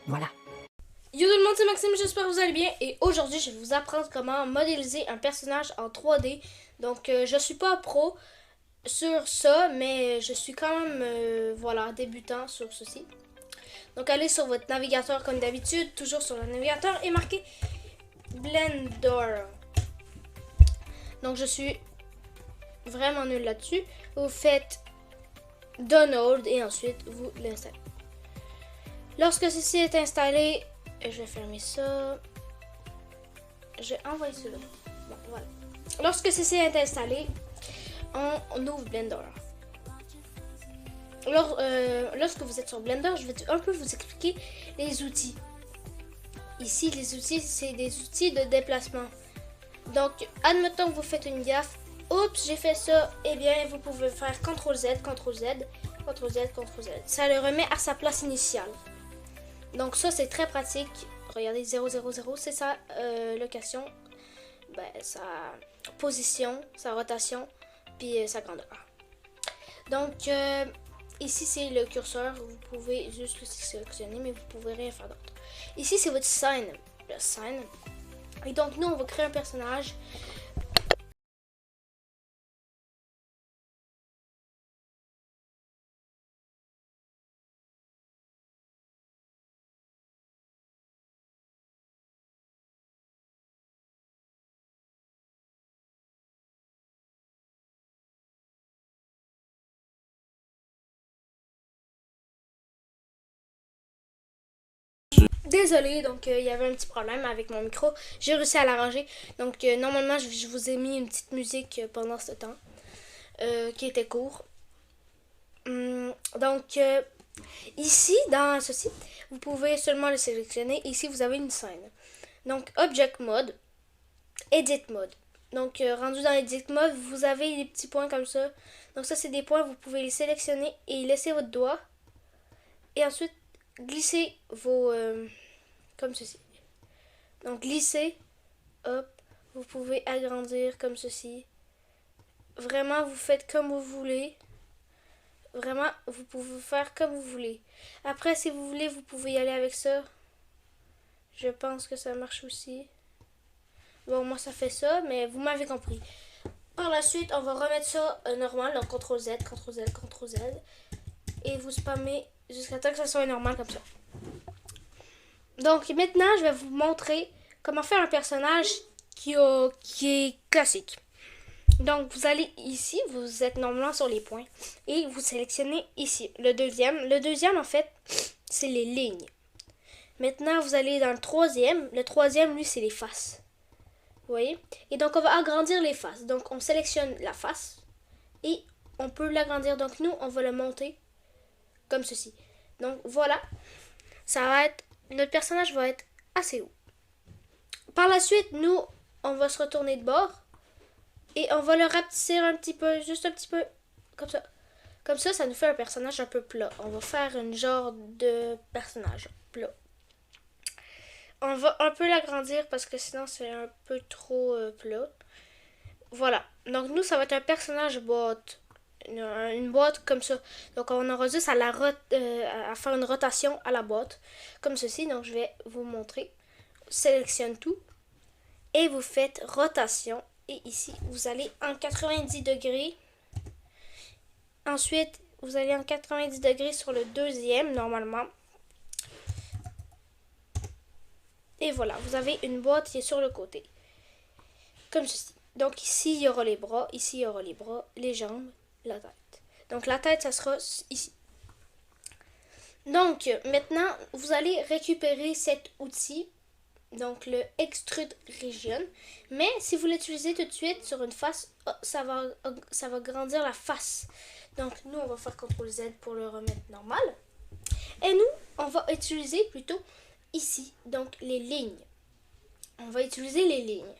Voilà. Yo tout le monde, c'est Maxime, j'espère que vous allez bien. Et aujourd'hui, je vais vous apprendre comment modéliser un personnage en 3D. Donc, je suis pas pro sur ça, mais je suis quand même, voilà, débutant sur ceci. Donc, allez sur votre navigateur comme d'habitude, toujours sur le navigateur, et marquez Blender. Donc, je suis vraiment nul là-dessus. Vous faites Download et ensuite vous l'installez. Lorsque ceci est installé, je vais fermer ça. Je vais envoyer cela. Bon, voilà. Lorsque ceci est installé, on ouvre Blender. Lorsque vous êtes sur Blender, je vais un peu vous expliquer les outils. Ici, les outils, c'est des outils de déplacement. Donc, admettons que vous faites une gaffe. Oups, j'ai fait ça. Eh bien, vous pouvez faire CTRL-Z, CTRL-Z, CTRL-Z, CTRL-Z. Ça le remet à sa place initiale. Donc ça, c'est très pratique. Regardez, 000, c'est sa location, sa position, sa rotation, puis sa grandeur. Donc, ici, c'est le curseur. Vous pouvez juste le sélectionner, mais vous pouvez rien faire d'autre. Ici, c'est votre scène. Le scène. Et donc, nous, on va créer un personnage. Désolée, donc il y avait un petit problème avec mon micro. J'ai réussi à l'arranger. Donc normalement, je vous ai mis une petite musique pendant ce temps qui était court. Donc ici, dans ceci, vous pouvez seulement le sélectionner. Ici, vous avez une scène. Donc Object Mode, Edit Mode. Donc rendu dans Edit Mode, vous avez des petits points comme ça. Donc ça, c'est des points, vous pouvez les sélectionner et laisser votre doigt. Et ensuite, glisser vos... comme ceci. Donc glisser, hop, vous pouvez agrandir comme ceci. Vraiment, vous faites comme vous voulez. Vraiment, vous pouvez faire comme vous voulez. Après, si vous voulez, vous pouvez y aller avec ça. Je pense que ça marche aussi. Bon, moi ça fait ça, mais vous m'avez compris. Par la suite, on va remettre ça normal. Donc CTRL-Z, CTRL-Z, CTRL-Z. Et vous spammez jusqu'à temps que ça soit normal comme ça. Donc maintenant, je vais vous montrer comment faire un personnage qui est classique. Donc vous allez ici, vous êtes normalement sur les points et vous sélectionnez ici le deuxième. Le deuxième en fait, c'est les lignes. Maintenant vous allez dans le troisième. Le troisième, lui, c'est les faces. Vous voyez? Et donc on va agrandir les faces. Donc on sélectionne la face et on peut l'agrandir. Donc nous, on va le monter comme ceci. Donc voilà, ça va être, notre personnage va être assez haut. Par la suite, nous, on va se retourner de bord. Et on va le rapetisser un petit peu, juste un petit peu, comme ça. Comme ça nous fait un personnage un peu plat. On va faire une genre de personnage plat. On va un peu l'agrandir parce que sinon c'est un peu trop plat. Voilà. Donc nous, ça va être un personnage boîte. Une boîte comme ça. Donc on aura juste à, à faire une rotation à la boîte. Comme ceci. Donc je vais vous montrer. Sélectionne tout. Et vous faites rotation. Et ici, vous allez en 90 degrés. Ensuite, vous allez en 90 degrés sur le deuxième, normalement. Et voilà, vous avez une boîte qui est sur le côté. Comme ceci. Donc ici, il y aura les bras. Ici, il y aura les bras, les jambes, la tête. Donc la tête, ça sera ici. Donc, maintenant, vous allez récupérer cet outil. Donc le Extrude Region. Mais si vous l'utilisez tout de suite sur une face, ça va grandir la face. Donc nous, on va faire CTRL-Z pour le remettre normal. Et nous, on va utiliser plutôt ici, donc les lignes. On va utiliser les lignes.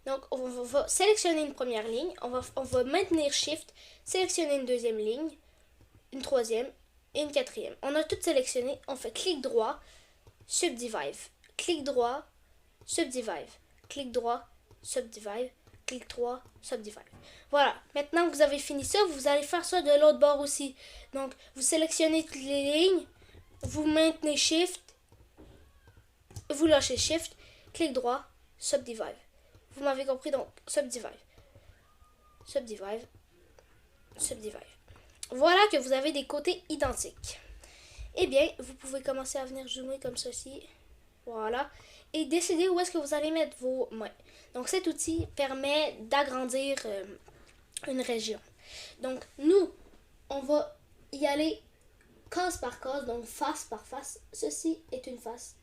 Donc on va sélectionner une première ligne, on va maintenir Shift, sélectionner une deuxième ligne, une troisième et une quatrième. On a tout sélectionné, on fait clic droit, Subdivide. Clic droit, Subdivide. Clic droit, Subdivide. Clic droit, Subdivide. Voilà. Maintenant que vous avez fini ça, vous allez faire ça de l'autre bord aussi. Donc, vous sélectionnez toutes les lignes. Vous maintenez Shift. vous lâchez Shift, clic droit, Subdivide. Vous m'avez compris, donc Subdivide. Subdivide. Subdivide. Voilà que vous avez des côtés identiques. Eh bien, vous pouvez commencer à venir zoomer comme ceci. Voilà. Et décider où est-ce que vous allez mettre vos mains. Donc, cet outil permet d'agrandir une région. Donc, nous, on va y aller case par case, donc face par face. Ceci est une face,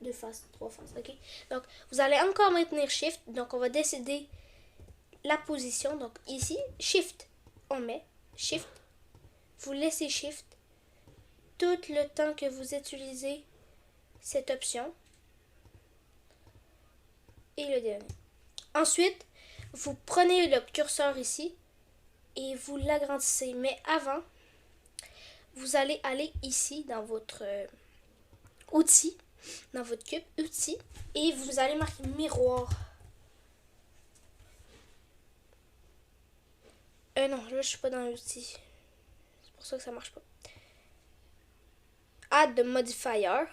deux faces, trois faces, ok? Donc, vous allez encore maintenir Shift. Donc, on va décider la position. Donc, ici, Shift, on met Shift. Vous laissez Shift tout le temps que vous utilisez cette option. Et le dernier. Ensuite, vous prenez le curseur ici et vous l'agrandissez. Mais avant, vous allez aller ici dans votre outil, dans votre cube, outil, et vous allez marquer miroir. Non, là je suis pas dans l'outil. C'est pour ça que ça marche pas. Add modifier.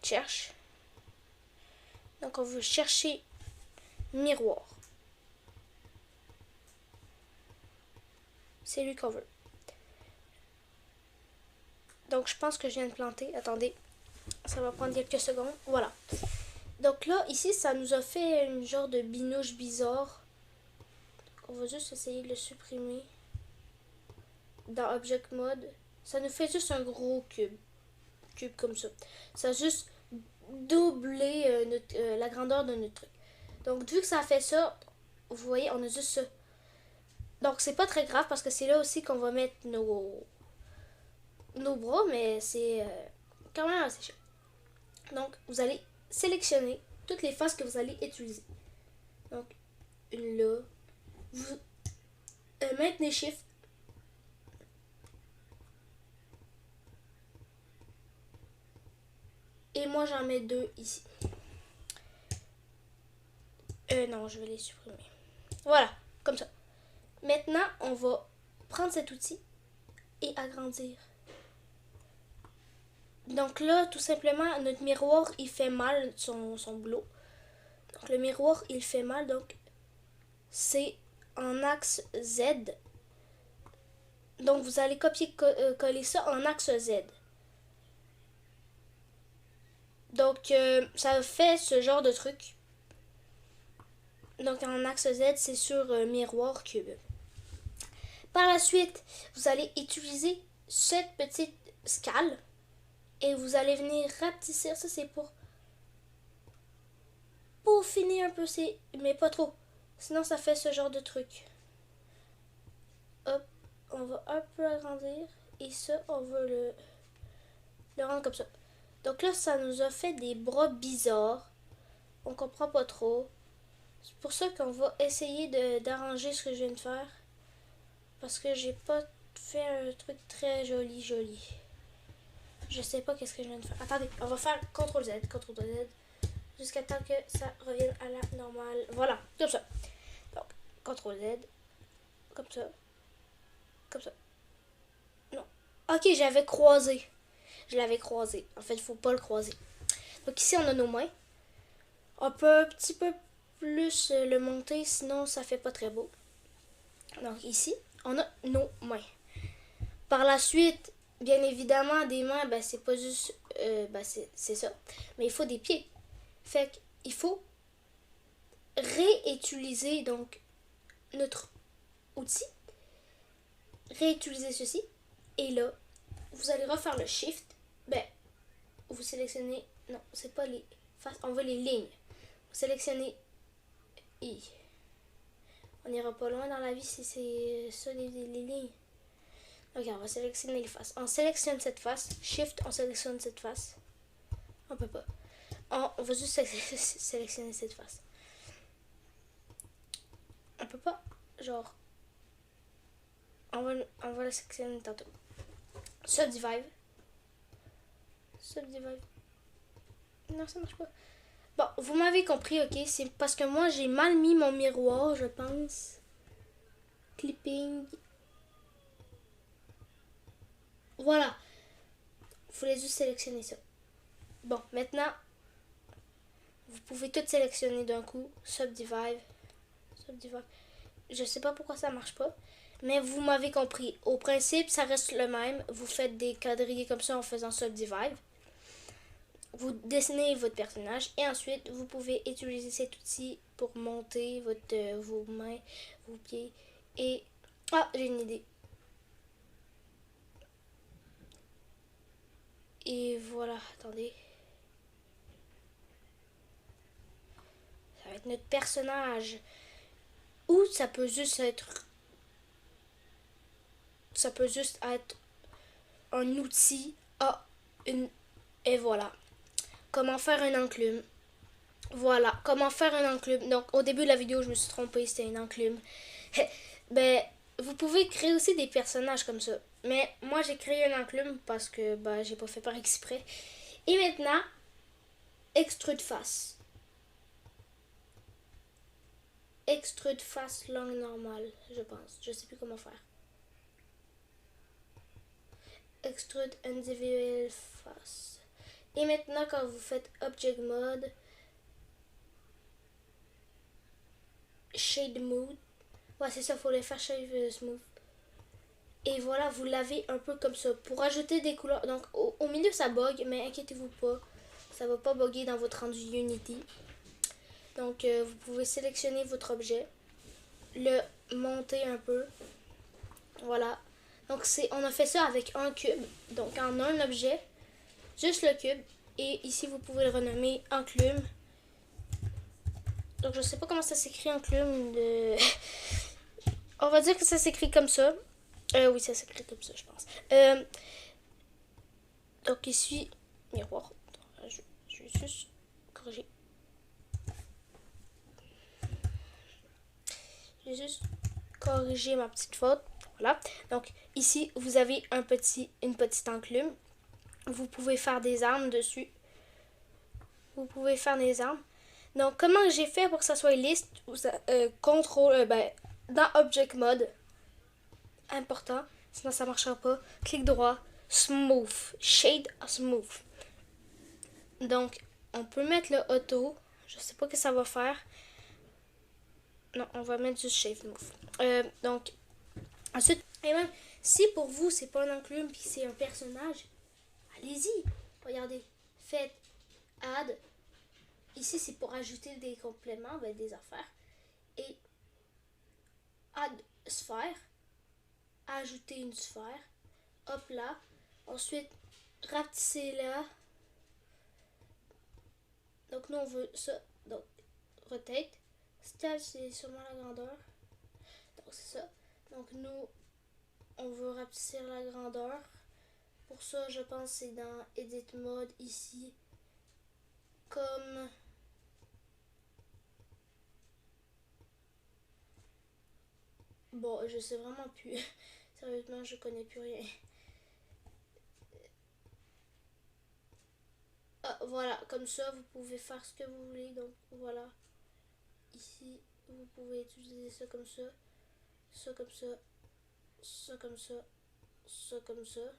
Cherche. Donc on veut chercher miroir. C'est lui qu'on veut. Donc je pense que je viens de planter. Attendez. Ça va prendre quelques secondes. Voilà. Donc là, ici, ça nous a fait une genre de binouche bizarre. On va juste essayer de le supprimer. Dans Object Mode. Ça nous fait juste un gros cube. Cube comme ça. Ça a juste doublé la grandeur de notre truc. Donc vu que ça a fait ça, vous voyez, on a juste ça. Donc c'est pas très grave parce que c'est là aussi qu'on va mettre nos bras, mais c'est quand même assez cher. Donc vous allez sélectionner toutes les faces que vous allez utiliser. Donc là, vous maintenez Shift. Et moi j'en mets deux ici. Non, je vais les supprimer. Voilà, comme ça. Maintenant, on va prendre cet outil et agrandir. Donc là, tout simplement, notre miroir, il fait mal son boulot. Donc le miroir, il fait mal, donc c'est en axe Z. Donc vous allez copier-coller ça en axe Z. Donc ça fait ce genre de truc. Donc en axe Z, c'est sur miroir cube. Par la suite, vous allez utiliser cette petite scale et vous allez venir rapetisser. Ça, c'est pour peaufiner un peu, mais pas trop. Sinon, ça fait ce genre de truc. Hop, on va un peu agrandir et ça, on va le rendre comme ça. Donc là, ça nous a fait des bras bizarres. On comprend pas trop. C'est pour ça qu'on va essayer d'arranger ce que je viens de faire. Parce que j'ai pas fait un truc très joli. Je sais pas qu'est-ce que je viens de faire. Attendez, on va faire CTRL-Z, CTRL-Z. Jusqu'à temps que ça revienne à la normale. Voilà, comme ça. Donc, CTRL-Z. Comme ça. Comme ça. Non. Ok, j'avais croisé. Je l'avais croisé. En fait, il faut pas le croiser. Donc ici, on a nos mains. On peut un petit peu plus le monter, sinon ça fait pas très beau. Donc ici, on a nos mains. Par la suite, bien évidemment, des mains, ben, c'est pas juste... c'est ça. Mais il faut des pieds. Fait qu'il faut réutiliser donc notre outil. Réutiliser ceci. Et là, vous allez refaire le Shift. Ben, vous sélectionnez... Non, c'est pas les faces. On veut les lignes. Vous sélectionnez I. On n'ira pas loin dans la vie si c'est ça les lignes. Ok, on va sélectionner les faces. On sélectionne cette face. Shift, on sélectionne cette face. On peut pas. On va juste sélectionner cette face. On peut pas. Genre. On va la sélectionner tantôt. Subdivide. Subdivide. Non, ça marche pas. Bon, vous m'avez compris, ok? C'est parce que moi, j'ai mal mis mon miroir, je pense. Clipping. Voilà. Vous voulez juste sélectionner ça. Bon, maintenant, vous pouvez tout sélectionner d'un coup. Subdivide. Subdivide. Je sais pas pourquoi ça marche pas. Mais vous m'avez compris. Au principe, ça reste le même. Vous faites des quadrillés comme ça en faisant subdivide. Vous dessinez votre personnage et ensuite vous pouvez utiliser cet outil pour monter vos mains, vos pieds. Et ah, j'ai une idée. Et voilà, attendez. Ça va être notre personnage. Ou ça peut juste être un outil. Ah, et voilà. Comment faire un enclume. Voilà, comment faire un enclume. Donc, au début de la vidéo, je me suis trompée, c'était une enclume. Ben, vous pouvez créer aussi des personnages comme ça. Mais moi, j'ai créé un enclume parce que j'ai pas fait par exprès. Et maintenant, extrude face. Extrude face langue normale, je pense. Je sais plus comment faire. Extrude individual face. Et maintenant, quand vous faites Object Mode, Shade Mode, ouais, c'est ça, il faut les faire Shade Smooth. Et voilà, vous l'avez un peu comme ça. Pour ajouter des couleurs, donc au milieu ça bug, mais inquiétez-vous pas, ça va pas bugger dans votre rendu Unity. Donc vous pouvez sélectionner votre objet, le monter un peu. Voilà. Donc on a fait ça avec un cube, donc en un objet, juste le cube. Et ici vous pouvez le renommer enclume. Donc je sais pas comment ça s'écrit enclume de... On va dire que ça s'écrit comme ça. Oui, ça s'écrit comme ça, je pense. Donc ici, miroir. Je vais juste corriger. Je vais juste corriger ma petite faute. Voilà. Donc ici, vous avez une petite enclume. Vous pouvez faire des armes dessus. Vous pouvez faire des armes. Donc comment j'ai fait pour que ça soit liste? Contrôle, dans Object Mode. Important, sinon ça ne marchera pas. Clic droit, Smooth, Shade Smooth. Donc, on peut mettre le auto. Je sais pas ce que ça va faire. Non, on va mettre juste Shade Smooth. Donc, ensuite, et même si pour vous c'est pas un enclume puis c'est un personnage, allez-y. Regardez, faites Add. Ici, c'est pour ajouter des compléments, des affaires. Et Add Sphère. Ajouter une sphère. Hop là. Ensuite, rapetissez-la. Donc nous on veut ça. Donc rotate. Scale c'est sûrement la grandeur. Donc c'est ça. Donc nous on veut rapetisser la grandeur. Pour ça je pense c'est dans Edit Mode ici. Comme bon je sais vraiment plus. Sérieusement je connais plus rien. Ah, voilà, comme ça vous pouvez faire ce que vous voulez. Donc voilà. Ici vous pouvez utiliser ça comme ça. Ça comme ça. Ça comme ça. Ça comme ça.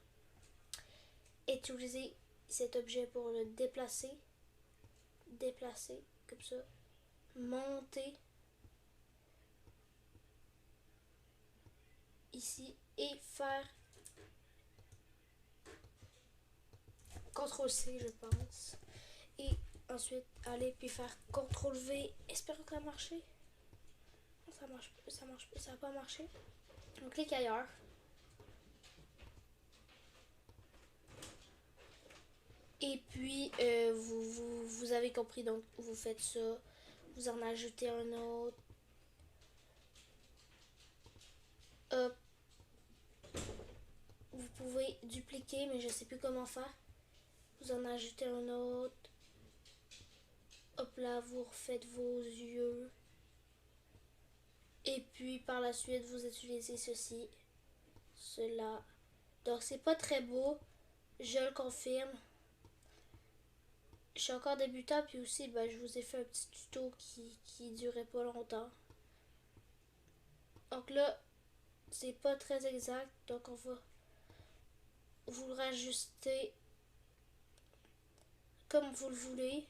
Utiliser cet objet pour le déplacer. Déplacer comme ça. Monter. Ici. Et faire CTRL-C je pense. Et ensuite aller puis faire CTRL-V. Espère que ça a marché. Ça marche, ça n'a pas marché. On clique ailleurs. Et puis vous avez compris, donc vous faites ça. Vous en ajoutez un autre. Hop. Vous pouvez dupliquer, mais je sais plus comment faire. Vous en ajoutez un autre. Hop là, vous refaites vos yeux. Et puis par la suite, vous utilisez ceci, cela. Donc c'est pas très beau, je le confirme. Je suis encore débutant, puis aussi je vous ai fait un petit tuto qui durait pas longtemps. Donc là, c'est pas très exact, donc on va vous le rajuster. comme vous le voulez.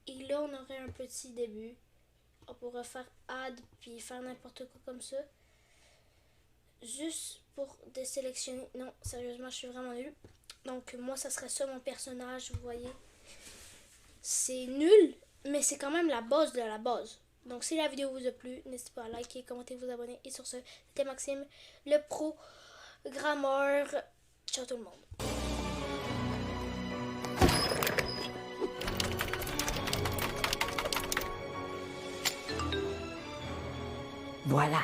Et là, on aurait un petit début. On pourrait faire add, puis faire n'importe quoi comme ça. Juste pour désélectionner. Non, sérieusement, je suis vraiment nulle. Donc, moi, ça serait ça mon personnage, vous voyez. C'est nul, mais c'est quand même la base de la base. Donc, si la vidéo vous a plu, n'hésitez pas à liker, commenter, vous abonner. Et sur ce, c'était Maxime, le programmeur. Ciao tout le monde. Voilà.